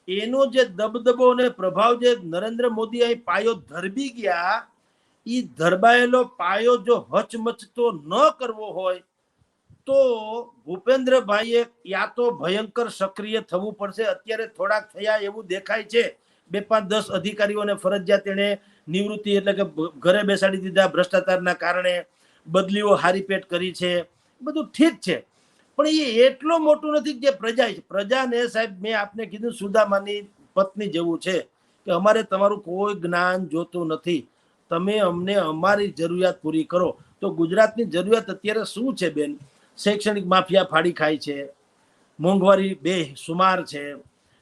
એનો જે દબદબો અને પ્રભાવ જે નરેન્દ્ર મોદી અહીં પાયો ધરબી ગયા, એ ધરબાયેલો પાયો જો હચમચતો ન કરવો હોય તો ભૂપેન્દ્રભાઈએ યા તો ભયંકર સક્રિય થવું પડશે. અત્યારે થોડાક થયા એવું દેખાય છે. 2-5-10 અધિકારીઓને ફરજિયાત એને નિવૃત્તિ એટલે કે ઘરે બેસાડી દીધા ભ્રષ્ટાચારના કારણે, બદલીઓ હારી પેટ કરી છે, બધું ઠીક છે. પણ એ એટલો મોટું નથી જે પ્રજાને સાહેબ મેં આપને કીધું સુદામાની પત્ની જેવું છે કે અમારે તમારું કોઈ જ્ઞાન જોતું નથી, તમે અમને અમારી જરૂરિયાત પૂરી કરો. તો ગુજરાતની જરૂરિયાત અત્યારે શું છે બેન? શૈક્ષણિક માફિયા ફાડી ખાય છે, મોંઘવારી બેસુમાર છે,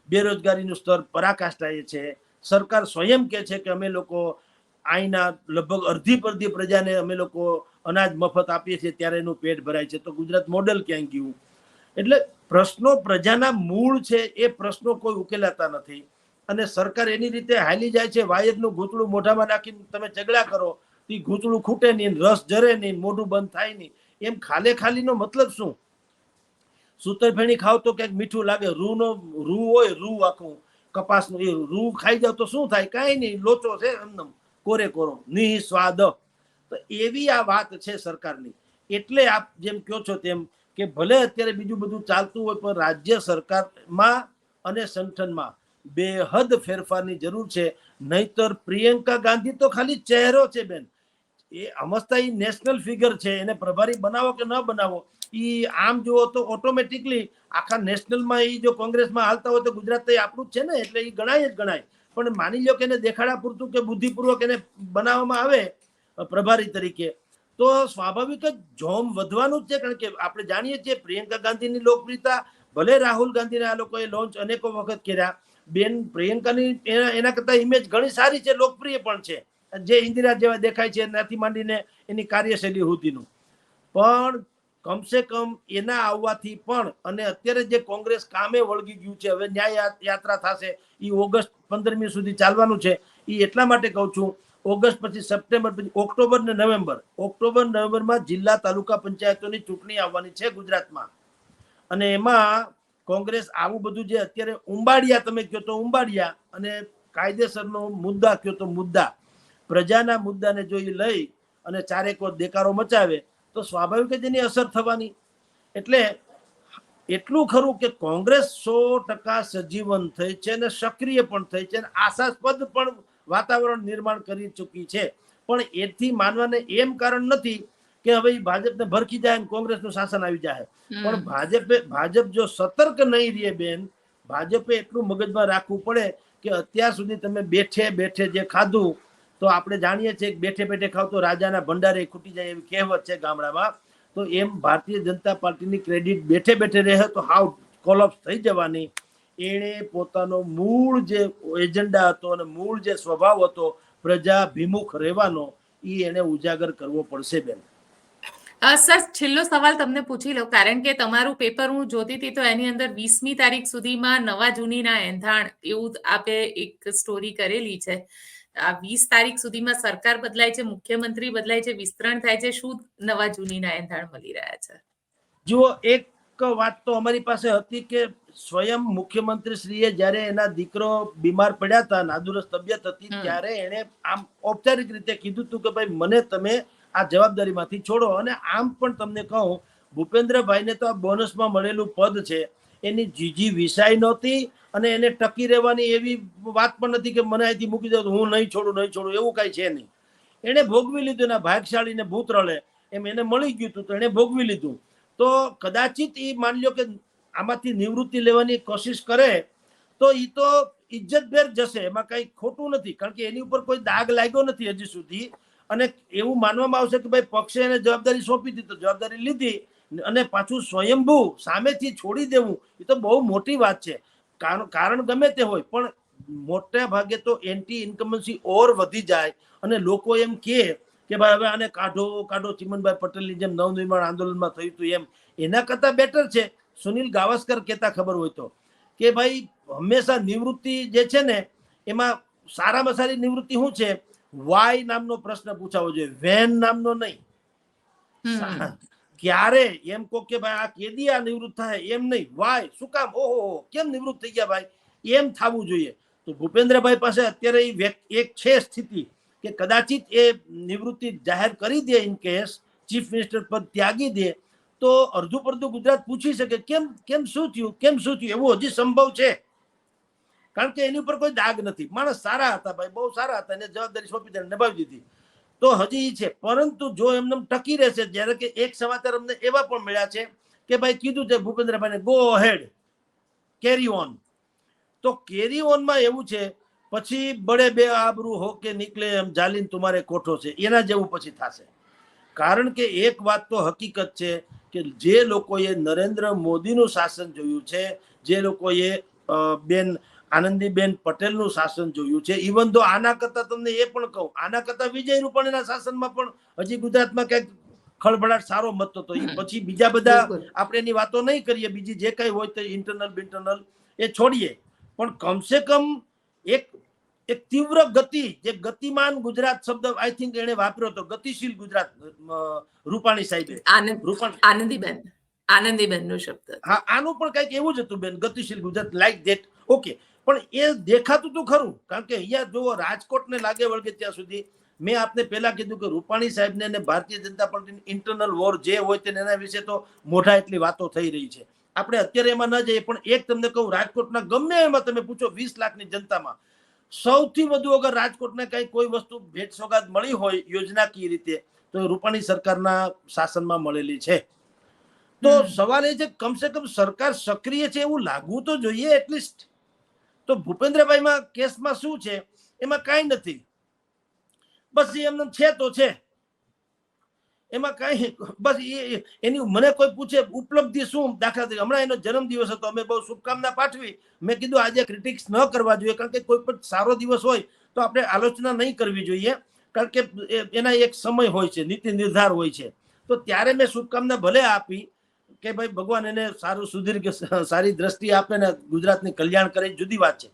બેરોજગારીનું સ્તર પરાકાષ્ઠાએ છે. સરકાર સ્વયં કહે છે કે અમે લોકો અહીંના લગભગ અડધી પ્રજાને અમે લોકો અનાજ મફત આપીએ છીએ ત્યારે એનું પેટ ભરાય છે. તો ગુજરાત મોડેલ ક્યાં ગયું? એટલે પ્રશ્નો પ્રજાના મૂળ છે, એ પ્રશ્નો કોઈ ઉકેલાતા નથી. અને સરકાર એની રીતે હાલી જાય છે. વાયરનું ગૂંચળું મોઢામાં નાખીને તમે ચગડા કરો, એ ગૂંચળું ખૂટે નહીં, રસ જરે નહીં, મોઢું બંધ થાય નહીં. એમ ખાલીનો મતલબ શું? સૂતરફેણી ખાવ તો ક્યાંક મીઠું લાગે, રૂ હોય, રૂ આખું કપાસનું, એ રૂ ખાઈ જાવ તો શું થાય? કાંઈ નહીં, લોચો છે એમનેમ કોરે કોરો, નિસ્વાદ. તો એવી આ વાત છે સરકારની. એટલે આપ જેમ કહો છો તેમ કે ભલે અત્યારે બીજું બધું ચાલતું હોય, પણ રાજ્ય સરકારમાં અને સંગઠનમાં બેહદ ફેરફારની જરૂર છે. નહીતર પ્રિયંકા ગાંધી તો ખાલી ચહેરો છે બેન, એ અમસ્તા એ નેશનલ ફિગર છે. એને પ્રભારી બનાવો કે ન બનાવો, એ આમ જુઓ તો ઓટોમેટિકલી આખા નેશનલમાં એ જો કોંગ્રેસમાં હાલતા હોય તો ગુજરાત તો આપણું જ છે ને, એટલે એ ગણાય જ ગણાય. પણ માની લો કે એને દેખાડા પૂરતું કે બુદ્ધિપૂર્વક એને બનાવવામાં આવે પ્રભારી તરીકે, તો સ્વાભાવિક જ જોમ વધવાનું જ છે. કારણ કે આપણે જાણીએ છીએ પ્રિયંકા ગાંધીની લોકપ્રિયતા, ભલે રાહુલ ગાંધીને આ લોકોએ લોન્ચ અનેકો વખત કર્યા, બેન પ્રિયંકાની એના કરતા ઇમેજ ઘણી સારી છે, લોકપ્રિય પણ છે, જે ઇન્દિરા જેવા દેખાય છે એનાથી માંડીને એની કાર્યશૈલી સુધીનું. પણ કમસે કમ એના આવવાથી પણ, અને અત્યારે જે કોંગ્રેસ કામે વળગી ગયું છે, હવે ન્યાય યાત્રા થશે, એ ઓગસ્ટ 15મી સુધી ચાલવાનું છે. એ એટલા માટે કહું છું, ઓગસ્ટ પછી સપ્ટેમ્બર પછી ઓક્ટોબર ને નવેમ્બરમાં જિલ્લા તાલુકા પંચાયતોની ચૂંટણી આવવાની છે ગુજરાતમાં. અને એમાં કોંગ્રેસ આવું બધું જે અત્યારે ઉંબાડિયા, તમે કહો તો ઉંબાડિયા, અને કાયદેસરનો મુદ્દા કહો તો મુદ્દા, પ્રજાના મુદ્દાને જો એ લઈ અને ચારેક દેકારો મચાવે તો સ્વાભાવિક જ એની અસર થવાની. એટલે એટલું ખરું કે કોંગ્રેસ 100% સજીવન થઈ છે અને સક્રિય પણ થઈ છે, અને આશાસ્પદ પણ વાતાવરણ નિર્માણ કરી ચૂકી છે. પણ એથી માનવાને એમ કારણ નથી કે હવે ભાજપને ભરખી જાય અને કોંગ્રેસનું શાસન આવી જાય. પણ ભાજપ જો સતર્ક નહીં રહે બેન, ભાજપે એટલું મગજમાં રાખવું પડે કે અત્યાર સુધી તમે બેઠે જે ખાધું, તો આપણે જાણીએ છીએ કે બેઠે ખાવ તો રાજાના ભંડારે ખૂટી જાય એવી કહેવત છે ગામડામાં. તો એમ ભારતીય જનતા પાર્ટીની ક્રેડિટ બેઠે રહે તો હાવ કોલેપ્સ થઈ જવાની. એણે પોતાનો મૂળ જે એજન્ડા હતો અને મૂળ જે સ્વભાવ હતો પ્રજાભિમુખ રહેવાનો, એ એને ઉજાગર કરવો પડશે બેન. સર છેલ્લો સવાલ તમને પૂછી લઉં, કારણ કે તમારું પેપર હું જોતી હતી તો એની અંદર 20મી તારીખ સુધીમાં નવા જૂનીના એંધાણ એવું આપે એક સ્ટોરી કરેલી છે. આ 20 તારીખ સુધીમાં સરકાર બદલાય છે, મુખ્યમંત્રી બદલાય છે, વિસ્તરણ થાય છે, શું નવા જૂનીના એંધાણ મળી રહ્યા છે? જુઓ, એક વાત તો અમારી પાસે હતી કે સ્વયં મુખ્યમંત્રી શ્રીએ જ્યારે એના દીકરો બીમાર પડ્યા હતા, નાદુરસ્ત તબિયત હતી, ત્યારે એને આમ ઔપચારિક રીતે કીધું હતું કે ભાઈ મને તમે આ જવાબદારીમાંથી છોડો. અને આમ પણ તમને કહું, ભૂપેન્દ્રભાઈને તો આ બોનસમાં મળેલું પદ છે એની જીજી વિસાઈ નહોતી, અને એને ટકી રહેવાની એવી વાત પણ નથી કે મને અહીંથી મૂકી દો હું નહીં છોડું, એવું કાંઈ છે નહીં. એને ભોગવી લીધું. એના ભાગશાળીને ભૂત રળે એમ એને મળી ગયું હતું, તો એને ભોગવી લીધું. તો કદાચિત એ માની લો કે આમાંથી નિવૃત્તિ લેવાની કોશિશ કરે તો એ તો ઇજ્જતભેર જશે, એમાં કઈ ખોટું નથી, કારણ કે એની ઉપર કોઈ દાગ લાગ્યો નથી હજી સુધી. અને એવું માનવામાં આવશે કે ભાઈ પક્ષે એને જવાબદારી સોંપી દીધી તો જવાબદારી લીધી, અને પાછું સ્વયંભૂ સામેથી છોડી દેવું એ તો બહુ મોટી વાત છે. કારણ ગમે તે હોય, પણ મોટા ભાગે તો એન્ટી ઇન્કમન્સી ઓર વધી જાય અને લોકો એમ કે ભાઈ હવે આને કાઢો ચિમનભાઈ પટેલની જેમ નવનિર્માણ આંદોલનમાં થયું હતું એમ. એના કરતા બેટર છે સુનિલ ગાવસ્કર કહેતા ખબર હોય તો કે ભાઈ હંમેશા નિવૃત્તિ જે છે ને એમાં સારામાં સારી નિવૃત્તિ શું છે, વાય નામનો પ્રશ્ન પૂછાવો જોઈએ, વેન નામનો નહીં. ક્યારે એમ કહો કે ભાઈ આ કેદી આ નિવૃત્ત થાય એમ નહીં, વાય શું કામ, ઓહો કેમ નિવૃત્ત થઈ ગયા ભાઈ, એમ થવું જોઈએ. તો ભૂપેન્દ્રભાઈ પાસે અત્યારે એક છે સ્થિતિ કે કદાચિત એ નિવૃત્તિ જાહેર કરી દે, ઇન કેસ ચીફ મિનિસ્ટર પદ ત્યાગી દે તો અડધું પડધું ગુજરાત પૂછી શકે કેમ શું થયું એવું હજી સંભવ છે. કારણ કે એની ઉપર કોઈ દાગ નથી, માણસ સારા હતા ભાઈ, બહુ સારા હતા, એને જવાબદારી સોંપી દે નિભાવી દીધી તો હજી છે. પરંતુ જો એમને ટકી રહેશે, જ્યારે કે એક સમાચાર અમને એવા પણ મળ્યા છે કે ભાઈ કીધું છે ભૂપેન્દ્રભાઈને ગો હેડ કેરી ઓન, તો કેરી ઓનમાં એવું છે પછી બડે બે આબરૂ હો કે નીકળે એમ જાલીન તુમારે કોઠો છે, એના જેવું પછી થશે. કારણ કે એક વાત તો હકીકત છે કે જે લોકોએ નરેન્દ્ર મોદીનું શાસન જોયું છે, જે લોકોએ બેન આનંદીબેન પટેલનું શાસન જોયું છે, ઇવન તો આના કરતા તમને એ પણ કહું, આના કરતા વિજય રૂપાણીના શાસનમાં પણ હજી ગુજરાતમાં ક્યાંક ખળભળાટ સારો મત હતો. એ પછી બીજા બધા આપણે એની વાતો નહીં કરીએ, બીજી જે કઈ હોય તો ઇન્ટરનલ એ છોડીએ, પણ કમસે કમ એક તીવ્ર ગતિ, જે ગતિમાન ગુજરાત શબ્દ આઈ થિંક એને વાપર્યો હતો, ગતિશીલ ગુજરાત રૂપાણી સાહેબે. આનંદીબેન નો શબ્દ. હા, આનું પણ કઈક એવું જ હતું બેન, ગતિશીલ ગુજરાત લાઈક ધેટ. ઓકે, પણ એ દેખાતું હતું ખરું, કારણ કે અહીંયા જો રાજકોટને લાગે વળગે ત્યાં સુધી મેં આપને પહેલા કીધું કે રૂપાણી સાહેબને અને ભારતીય જનતા પાર્ટીની ઇન્ટરનલ વોર જે હોય તેના વિશે તો મોઢા એટલી વાતો થઈ રહી છે, આપણે અત્યારે એમાં ન જઈએ. પણ એક તમને કહું, રાજકોટના ગમે એમાં તમે પૂછો 20 લાખની જનતામાં સૌથી વધુ અગર રાજકોટને કઈ કોઈ વસ્તુ ભેટ સોગાદ મળી હોય યોજનાકીય રીતે તો રૂપાણી સરકારના શાસનમાં મળેલી છે. તો સવાલ એ છે કમસે કમ સરકાર સક્રિય છે એવું લાગવું તો જોઈએ એટલીસ્ટ. તો ભૂપેન્દ્રભાઈમાં કેસમાં શું છે, એમાં કાંઈ નથી, બસ એમને છે તો છે, એમાં કઈ બસ એની મને કોઈ પૂછે ઉપલબ્ધિ શું, દાખલા તરીકે હમણાં એનો જન્મદિવસ હતો, અમે બહુ શુભકામના પાઠવી, મેં કીધું આજે ક્રિટિક્સ ન કરવા જોઈએ, કારણ કે કોઈ પણ સારો દિવસ હોય તો આપણે આલોચના નહીં કરવી જોઈએ, કારણ કે એના એક સમય હોય છે, નીતિ નિર્ધાર હોય છે. તો ત્યારે મેં શુભકામના ભલે આપી કે ભાઈ ભગવાન એને સારું સુધીર સારી દ્રષ્ટિ આપે ને ગુજરાતની કલ્યાણ કરે, જુદી વાત છે.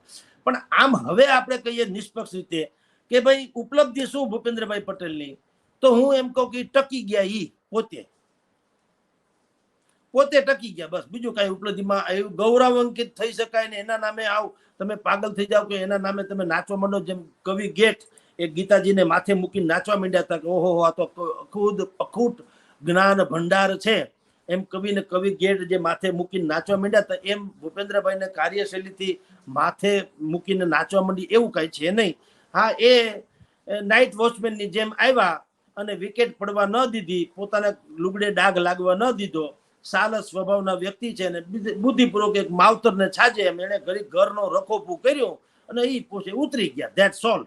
પણ આમ હવે આપણે કહીએ નિષ્પક્ષ રીતે કે ભાઈ ઉપલબ્ધિ શું ભૂપેન્દ્રભાઈ પટેલની, તો હું એમ કહું કે ટકી ગયા, ઈ પોતે ટકી ગયા, બસ બીજું કઈ ઉપલબ્ધિમાં એવું ગૌરવાન્વિત થઈ શકાય ને એના નામે આવ તમે પાગલ થઈ જાવ કે એના નામે તમે નાચવા માંડો. જેમ કવિ ગેટ એક ગીતાજીને માથે મૂકીને નાચવા માંડ્યા હતા કે ઓહો આ તો અખૂટ જ્ઞાન ભંડાર છે, એમ કવિ ગેટ જે માથે મૂકીને નાચવા માંડ્યા હતા, એમ ભૂપેન્દ્રભાઈને કાર્યશૈલીથી માથે મૂકીને નાચવા માંડી એવું કઈ છે નહીં. હા, એ નાઇટ વોચમેનની જેમ આવ્યા અને વિકેટ પડવા ન દીધી, પોતાના લુગડે ડાઘ લાગવા ન દીધો, સાલસ સ્વભાવના વ્યક્તિ છે ને બુદ્ધિપૂર્વક એક માવતરને છાજે એમ એને ઘરનો રખોપું કર્યો અને એ પોતે ઉતરી ગયા, ધેટ્સ ઓલ.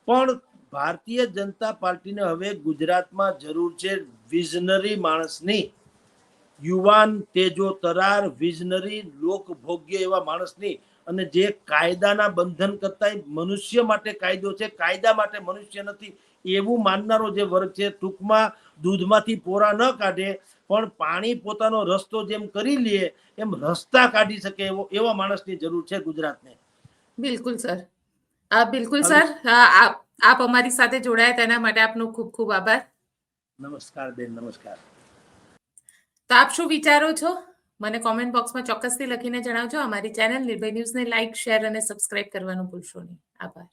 પણ ભારતીય જનતા પાર્ટીને હવે ગુજરાતમાં જરૂર છે વિઝનરી માણસની, યુવાન તેજો તરાર વિઝનરી લોકભોગ્ય એવા માણસની, અને જે કાયદાના બંધન કરતા મનુષ્ય માટે કાયદો છે, કાયદા માટે મનુષ્ય નથી એવું માનનારો જે વર્ગ છે. ટૂંકમાં દૂધમાંથી પોરા ન કાઢે પણ પાણી પોતાનો રસ્તો જેમ કરી લે એમ રસ્તા કાઢી શકે એવા માણસની જરૂર છે ગુજરાતને. બિલકુલ સર. બિલકુલ હવે સર. આપ અમારી સાથે જોડાયા તેના માટે આપનો ખૂબ ખૂબ આભાર. નમસ્કાર બેન, નમસ્કાર. તો આપ શું વિચારો છો મને કોમેન્ટ બોક્સમાં ચોક્કસથી લખીને જણાવજો. અમારી ચેનલ નિર્ભય ન્યૂઝને લાઇક, શેર અને સબસ્ક્રાઇબ કરવાનું ભૂલશો નહીં. આભાર.